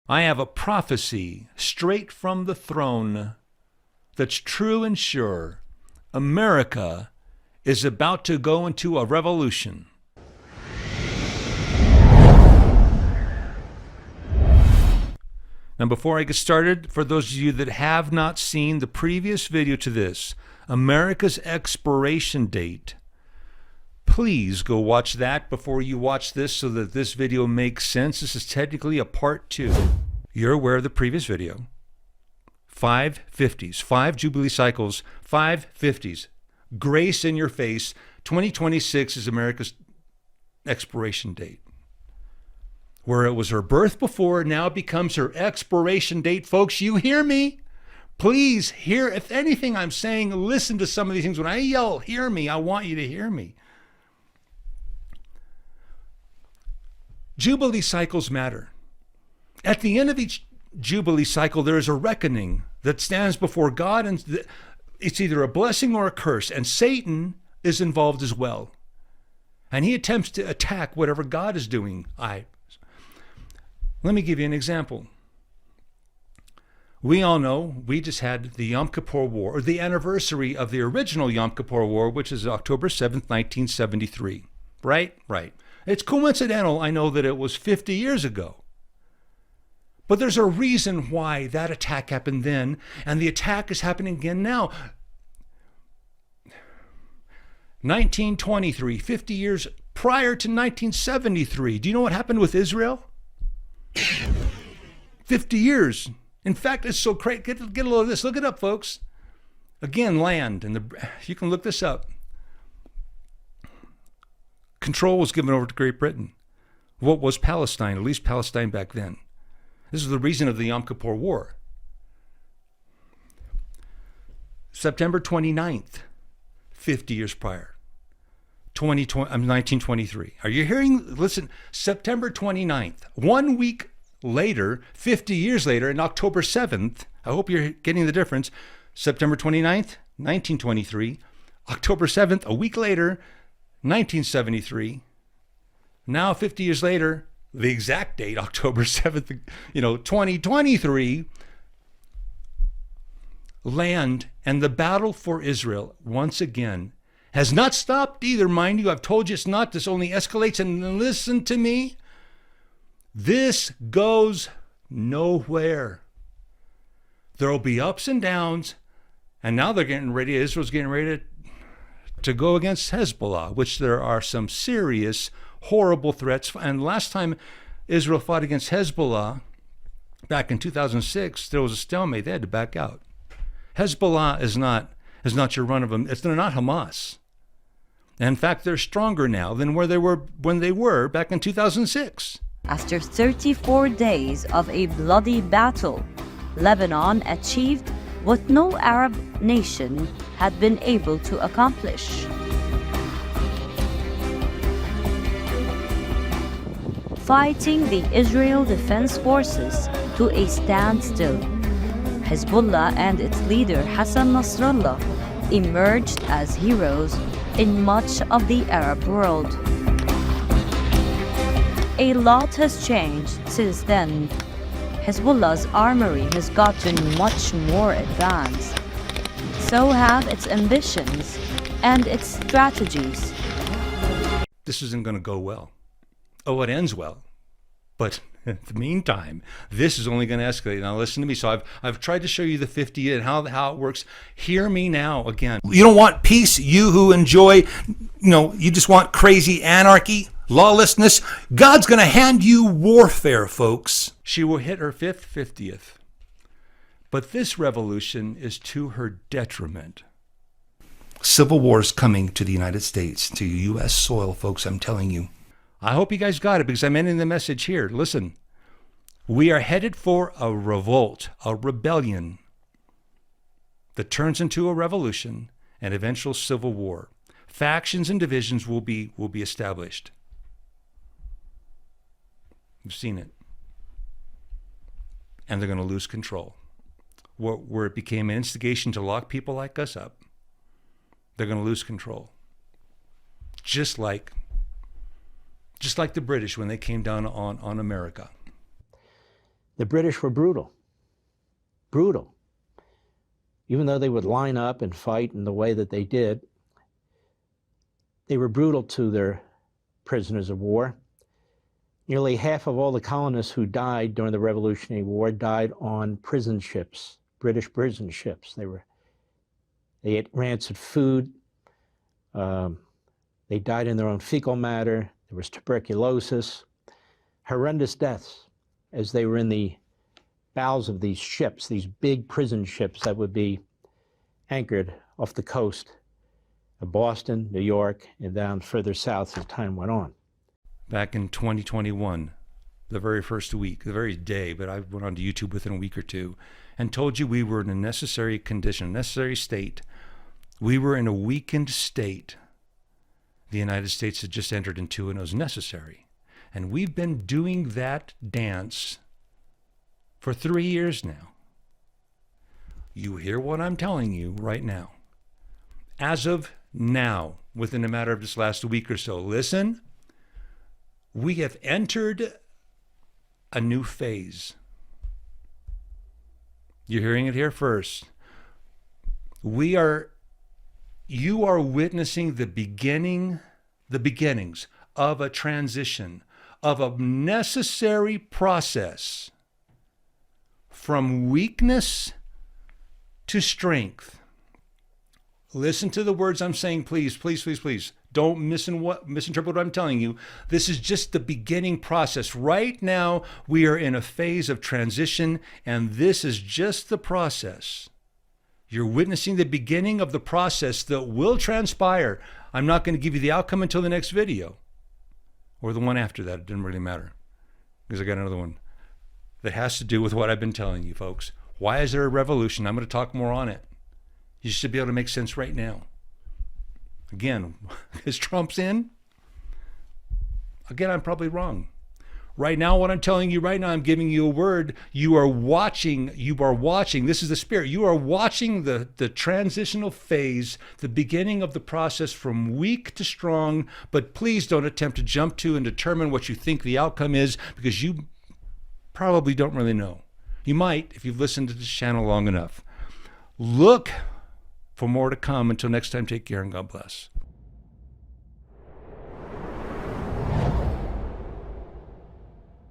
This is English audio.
I have a prophecy straight from the throne that's true and sure. America is about to go into a revolution. Now, before I get started, for those of you that have not seen the previous video to this, America's expiration date, please go watch that before you watch this so that this video makes sense. This is technically a part 2. You're aware of the previous video. 5 50s, 5 Jubilee Cycles, 5 50s. Grace in your face. 2026 is America's expiration date. Where it was her birth before, now it becomes her expiration date. Folks, you hear me? Please hear. If anything I'm saying, listen to some of these things. When I yell, hear me, I want you to hear me. Jubilee cycles matter. At the end of each Jubilee cycle, there is a reckoning that stands before God, and it's either a blessing or a curse, and Satan is involved as well. And he attempts to attack whatever God is doing. Let me give you an example. We all know we just had the Yom Kippur War, or the anniversary of the original Yom Kippur War, which is October 7th, 1973. Right? Right. It's coincidental, I know, that it was 50 years ago. But there's a reason why that attack happened then, and the attack is happening again now. 1923, 50 years prior to 1973. Do you know what happened with Israel? 50 years. In fact, it's so great. Get a load of this. Look it up, folks. Again, land. And you can look this up. Control was given over to Great Britain. What was Palestine? At least Palestine back then. This is the reason of the Yom Kippur War. September 29th, 50 years prior. 1923. Are you hearing? Listen, September 29th, 1 week later, 50 years later, and October 7th, I hope you're getting the difference. September 29th, 1923. October 7th, a week later, 1973. Now, 50 years later, the exact date, October 7th, 2023, land and the battle for Israel, once again, has not stopped either, mind you. I've told you it's not. This only escalates. And listen to me. This goes nowhere. There will be ups and downs. And now they're getting ready. Israel's getting ready to go against Hezbollah, which there are some serious, horrible threats. And last time Israel fought against Hezbollah, back in 2006, there was a stalemate. They had to back out. Hezbollah is not your run of them. They're not Hamas. In fact, they're stronger now than where they were when they were back in 2006. After 34 days of a bloody battle, Lebanon achieved what no Arab nation had been able to accomplish. Fighting the Israel Defense Forces to a standstill, Hezbollah and its leader Hassan Nasrallah emerged as heroes in much of the Arab world. A lot has changed since then. Hezbollah's armory has gotten much more advanced. So have its ambitions and its strategies. This isn't going to go well. Oh, it ends well. But in the meantime, this is only going to escalate. Now listen to me. So I've tried to show you the 50 and how it works. Hear me now again. You don't want peace, you who enjoy, you just want crazy anarchy, lawlessness. God's going to hand you warfare, folks. She will hit her 50th. But this revolution is to her detriment. Civil war is coming to the United States, to U.S. soil, folks, I'm telling you. I hope you guys got it because I'm ending the message here. Listen, we are headed for a revolt, a rebellion that turns into a revolution and eventual civil war. Factions and divisions will be established. You've seen it. And they're going to lose control. Where it became an instigation to lock people like us up, they're going to lose control. Just like the British when they came down on America. The British were brutal. Brutal. Even though they would line up and fight in the way that they did, they were brutal to their prisoners of war. Nearly half of all the colonists who died during the Revolutionary War died on prison ships, British prison ships. They ate rancid food. They died in their own fecal matter. There was tuberculosis. Horrendous deaths as they were in the bowels of these ships, these big prison ships that would be anchored off the coast of Boston, New York, and down further south as time went on. Back in 2021, the very first week, the very day, but I went onto YouTube within a week or two and told you we were in a necessary condition, a necessary state. We were in a weakened state the United States had just entered into, and it was necessary. And we've been doing that dance for 3 years now. You hear what I'm telling you right now. As of now, within a matter of this last week or so, listen, we have entered a new phase. You're hearing it here first. You are witnessing the beginnings of a transition, of a necessary process from weakness to strength. Listen to the words I'm saying, please, please, please, please. Don't misinterpret what I'm telling you. This is just the beginning process. Right now, we are in a phase of transition, and this is just the process. You're witnessing the beginning of the process that will transpire. I'm not going to give you the outcome until the next video, or the one after that. It didn't really matter, because I got another one that has to do with what I've been telling you, folks. Why is there a revolution? I'm going to talk more on it. You should be able to make sense right now. Again, is Trump's in? Again, I'm probably wrong. Right now, what I'm telling you right now, I'm giving you a word. You are watching, this is the spirit. You are watching the transitional phase, the beginning of the process from weak to strong, but please don't attempt to jump to and determine what you think the outcome is, because you probably don't really know. You might if you've listened to this channel long enough. Look for more to come. Until next time, take care and God bless.